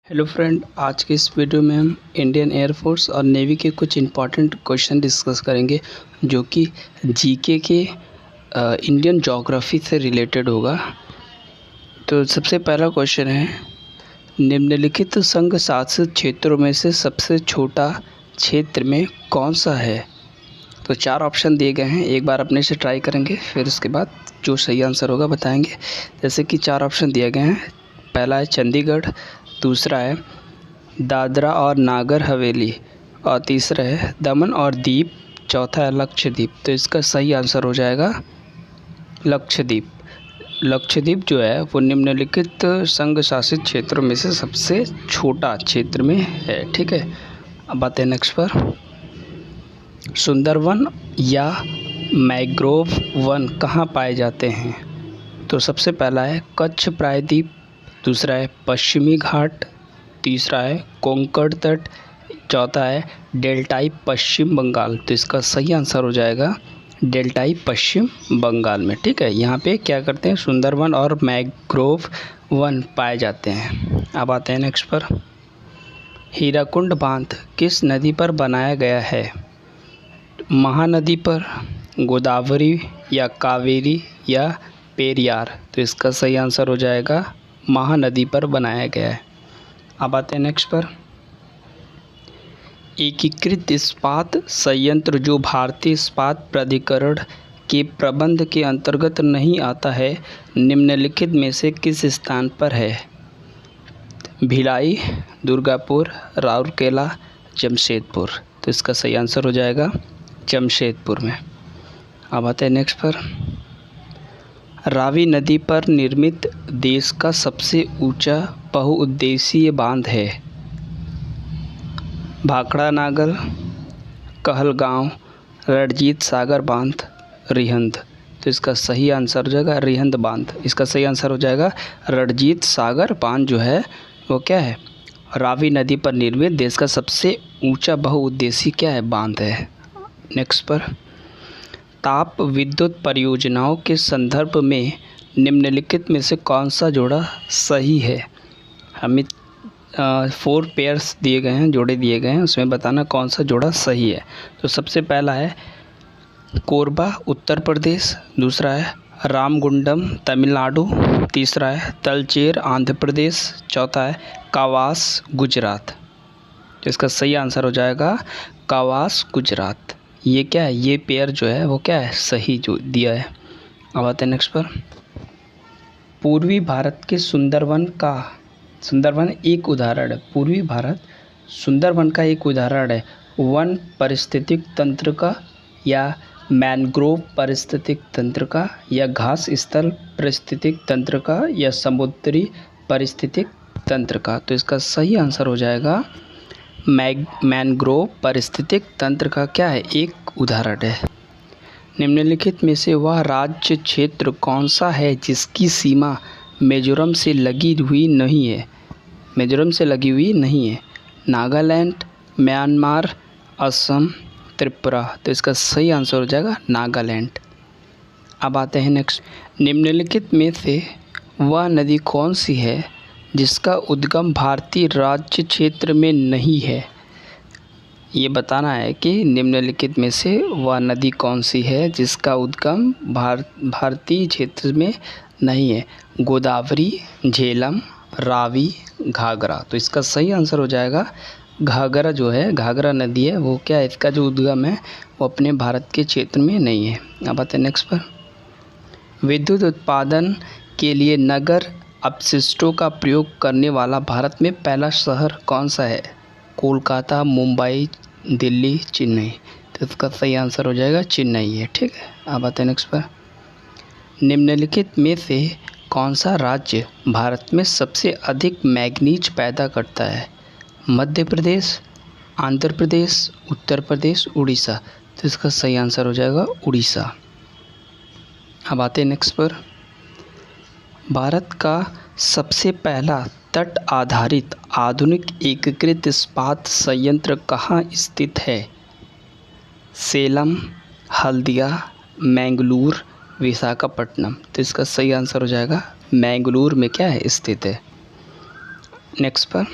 Hello friend, आज के इस वीडियो में हम इंडियन एयरफोर्स और नेवी के कुछ इम्पॉर्टेंट क्वेश्चन डिस्कस करेंगे जो कि जीके के इंडियन ज्योग्राफी से रिलेटेड होगा। तो सबसे पहला क्वेश्चन है, निम्नलिखित संघ शासित क्षेत्रों में से सबसे छोटा क्षेत्र में कौन सा है। तो 4 ऑप्शन दिए गए हैं, एक बार अपने से ट्राई करेंगे, फिर उसके बाद जो सही आंसर होगा बताएंगे। जैसे कि 4 ऑप्शन दिए गए हैं। पहला है चंडीगढ़, दूसरा है दादरा और नागर हवेली, और तीसरा है दमन और दीप, चौथा है लक्षद्वीप। तो इसका सही आंसर हो जाएगा लक्षद्वीप। लक्षद्वीप जो है वो निम्नलिखित संघ शासित क्षेत्रों में से सबसे छोटा क्षेत्र में है। ठीक है, अब आते हैं नेक्स्ट पर। सुंदरवन या मैंग्रोव वन कहाँ पाए जाते हैं। तो सबसे पहला है कच्छ प्रायद्वीप, दूसरा है पश्चिमी घाट, तीसरा है कोंकण तट, चौथा है डेल्टाई पश्चिम बंगाल। तो इसका सही आंसर हो जाएगा डेल्टाई पश्चिम बंगाल में। ठीक है, यहाँ पे क्या करते हैं, सुंदरवन और मैंग्रोव वन पाए जाते हैं। अब आते हैं नेक्स्ट पर। हीराकुंड बांध किस नदी पर बनाया गया है। महानदी पर, गोदावरी या कावेरी या पेरियार। तो इसका सही आंसर हो जाएगा महानदी पर बनाया गया है। अब आते हैं नेक्स्ट पर। एकीकृत इस्पात संयंत्र जो भारतीय इस्पात प्राधिकरण के प्रबंध के अंतर्गत नहीं आता है, निम्नलिखित में से किस स्थान पर है। भिलाई, दुर्गापुर, राउरकेला, जमशेदपुर। तो इसका सही आंसर हो जाएगा जमशेदपुर में। अब आते हैं नेक्स्ट पर। रावी नदी पर निर्मित देश का सबसे ऊंचा बहुउद्देशीय बांध है। भाखड़ा नागल, कहलगांव, रणजीत सागर बांध, रिहंद। तो इसका सही आंसर हो जाएगा रिहंद बांध। इसका सही आंसर हो जाएगा रणजीत सागर बांध जो है वो क्या है, रावी नदी पर निर्मित देश का सबसे ऊंचा बहुउद्देशीय क्या है, बांध है। नेक्स्ट पर। ताप विद्युत परियोजनाओं के संदर्भ में निम्नलिखित में से कौन सा जोड़ा सही है। हमें 4 पेयर्स दिए गए हैं, जोड़े दिए गए हैं, उसमें बताना कौन सा जोड़ा सही है। तो सबसे पहला है कोरबा उत्तर प्रदेश, दूसरा है रामगुंडम तमिलनाडु, तीसरा है तलचेर आंध्र प्रदेश, चौथा है कावास गुजरात। तो इसका सही आंसर हो जाएगा कावास गुजरात। ये क्या है, ये पेयर जो है वो क्या है, सही जो दिया है। अब आते हैं नेक्स्ट पर। पूर्वी भारत के सुंदरवन एक उदाहरण है। पूर्वी भारत सुंदरवन का एक उदाहरण है। वन पारिस्थितिक तंत्र का, या मैंग्रोव पारिस्थितिक तंत्र का, या घास स्थल पारिस्थितिक तंत्र का, या समुद्री पारिस्थितिक तंत्र का। तो इसका सही आंसर हो जाएगा मैंग्रोव पारिस्थितिक तंत्र का क्या है, एक उदाहरण है। निम्नलिखित में से वह राज्य क्षेत्र कौन सा है जिसकी सीमा मिजोरम से लगी हुई नहीं है। मिजोरम से लगी हुई नहीं है। नागालैंड, म्यांमार, असम, त्रिपुरा। तो इसका सही आंसर हो जाएगा नागालैंड। अब आते हैं नेक्स्ट। निम्नलिखित में से वह नदी कौन सी है जिसका उद्गम भारतीय राज्य क्षेत्र में नहीं है। ये बताना है कि निम्नलिखित में से वह नदी कौन सी है जिसका उद्गम भारतीय क्षेत्र में नहीं है। गोदावरी, झेलम, रावी, घाघरा। तो इसका सही आंसर हो जाएगा घाघरा जो है, घाघरा नदी है वो क्या है, इसका जो उद्गम है वो अपने भारत के क्षेत्र में नहीं है। अब आते हैं नेक्स्ट पर। विद्युत उत्पादन के लिए नगर अपशिष्टों का प्रयोग करने वाला भारत में पहला शहर कौन सा है। कोलकाता, मुंबई, दिल्ली, चेन्नई। तो इसका सही आंसर हो जाएगा चेन्नई है। ठीक है, अब आते हैं नेक्स्ट पर। निम्नलिखित में से कौन सा राज्य भारत में सबसे अधिक मैग्नीज पैदा करता है। मध्य प्रदेश, आंध्र प्रदेश, उत्तर प्रदेश, उड़ीसा। तो इसका सही आंसर हो जाएगा उड़ीसा। अब आते हैं नेक्स्ट पर। भारत का सबसे पहला तट आधारित आधुनिक एकीकृत इस्पात संयंत्र कहाँ स्थित है। सेलम, हल्दिया, मैंगलोर, विशाखापट्टनम। तो इसका सही आंसर हो जाएगा मैंगलोर में क्या है, स्थित है। नेक्स्ट पर,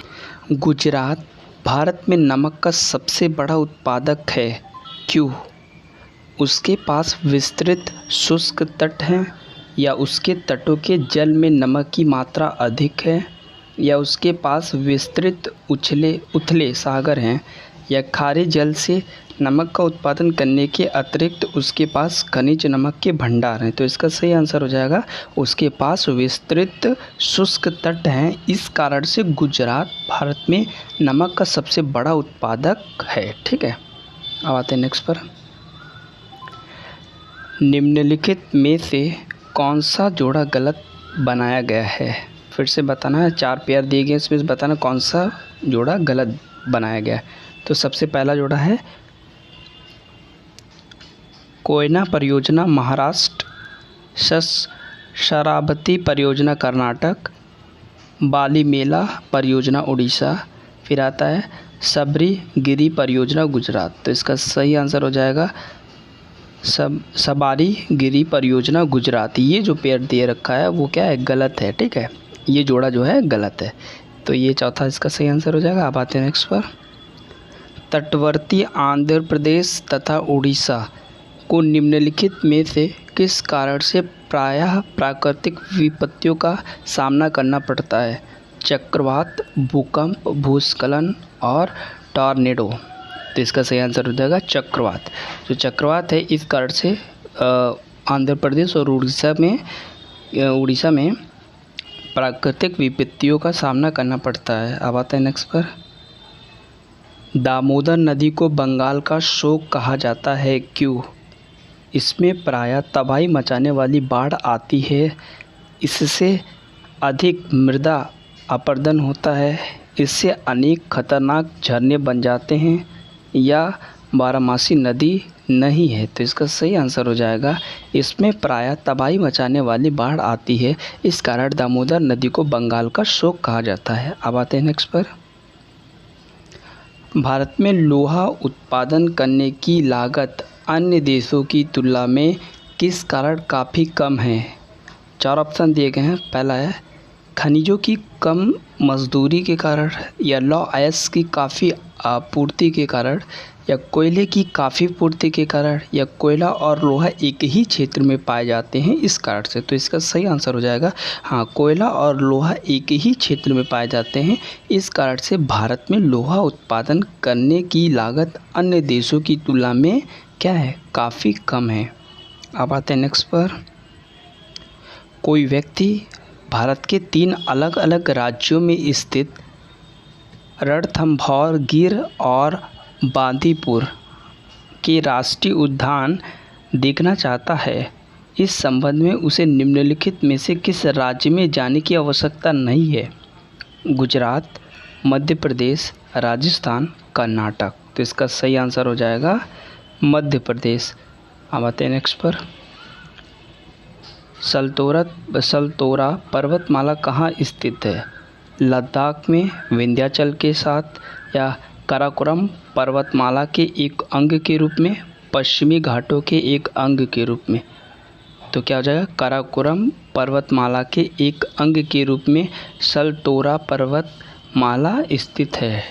गुजरात भारत में नमक का सबसे बड़ा उत्पादक है, क्यों? उसके पास विस्तृत शुष्क तट हैं, या उसके तटों के जल में नमक की मात्रा अधिक है, या उसके पास विस्तृत उथले सागर हैं, या खारे जल से नमक का उत्पादन करने के अतिरिक्त उसके पास खनिज नमक के भंडार हैं। तो इसका सही आंसर हो जाएगा उसके पास विस्तृत शुष्क तट हैं, इस कारण से गुजरात भारत में नमक का सबसे बड़ा उत्पादक है। ठीक है, अब आते हैं नेक्स्ट पर, निम्नलिखित में से कौन सा जोड़ा गलत बनाया गया है? फिर से बताना है, 4 पेयर दिए गए, इसमें से बताना कौन सा जोड़ा गलत बनाया गया है। तो सबसे पहला जोड़ा है कोयना परियोजना महाराष्ट्र, शरावती परियोजना कर्नाटक, बाली मेला परियोजना उड़ीसा, फिर आता है सबरी गिरी परियोजना गुजरात। तो इसका सही आंसर हो जाएगा सबारी गिरी परियोजना गुजरात। ये जो पेयर दिए रखा है वो क्या है, गलत है। ठीक है, ये जोड़ा जो है गलत है, तो ये चौथा इसका सही आंसर हो जाएगा। अब आते हैं नेक्स्ट पर, तटवर्ती आंध्र प्रदेश तथा उड़ीसा को निम्नलिखित में से किस कारण से प्रायः प्राकृतिक विपत्तियों का सामना करना पड़ता है? चक्रवात, भूकंप, भूस्खलन और टॉर्नेडो। तो इसका सही आंसर हो जाएगा चक्रवात। जो चक्रवात है इस कारण से आंध्र प्रदेश और उड़ीसा में प्राकृतिक विपत्तियों का सामना करना पड़ता है। अब आता है नेक्स्ट पर, दामोदर नदी को बंगाल का शोक कहा जाता है, क्यों? इसमें प्रायः तबाही मचाने वाली बाढ़ आती है, इससे अधिक मृदा अपरदन होता है, इससे अनेक खतरनाक झरने बन जाते हैं, या बारहमासी नदी नहीं है। तो इसका सही आंसर हो जाएगा इसमें प्रायः तबाही मचाने वाली बाढ़ आती है, इस कारण दामोदर नदी को बंगाल का शोक कहा जाता है। अब आते हैं नेक्स्ट पर, भारत में लोहा उत्पादन करने की लागत अन्य देशों की तुलना में किस कारण काफ़ी कम है? 4 ऑप्शन दिए गए हैं। पहला है खनिजों की कम मजदूरी के कारण, या लौह अयस्क की काफ़ी आपूर्ति के कारण, या कोयले की काफ़ी पूर्ति के कारण, या कोयला और लोहा एक ही क्षेत्र में पाए जाते हैं इस कारण से। तो इसका सही आंसर हो जाएगा हाँ, कोयला और लोहा एक ही क्षेत्र में पाए जाते हैं, इस कारण से भारत में लोहा उत्पादन करने की लागत अन्य देशों की तुलना में क्या है, काफ़ी कम है। अब आते हैं नेक्स्ट पर, कोई व्यक्ति भारत के 3 अलग अलग राज्यों में स्थित रणथंभौर, गिर और बांदीपुर के राष्ट्रीय उद्यान देखना चाहता है। इस संबंध में उसे निम्नलिखित में से किस राज्य में जाने की आवश्यकता नहीं है? गुजरात, मध्य प्रदेश, राजस्थान, कर्नाटक। तो इसका सही आंसर हो जाएगा मध्य प्रदेश। अब आते हैं नेक्स्ट पर, सलतोरा पर्वतमाला कहाँ स्थित है? लद्दाख में, विंध्याचल के साथ, या काराकोरम पर्वतमाला के एक अंग के रूप में, पश्चिमी घाटों के एक अंग के रूप में? तो क्या हो जाएगा, काराकोरम पर्वतमाला के एक अंग के रूप में सलतोरा पर्वतमाला स्थित है।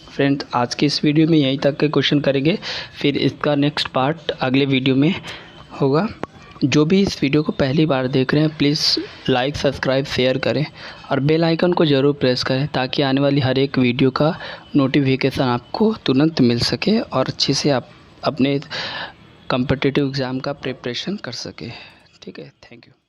फ्रेंड्स, आज के इस वीडियो में यहीं तक के क्वेश्चन करेंगे, फिर इसका नेक्स्ट पार्ट अगले वीडियो में होगा। जो भी इस वीडियो को पहली बार देख रहे हैं प्लीज़ लाइक, सब्सक्राइब, शेयर करें और बेल आइकन को ज़रूर प्रेस करें, ताकि आने वाली हर एक वीडियो का नोटिफिकेशन आपको तुरंत मिल सके और अच्छे से आप अपने कॉम्पिटिटिव एग्ज़ाम का प्रिपरेशन कर सके। ठीक है, थैंक यू।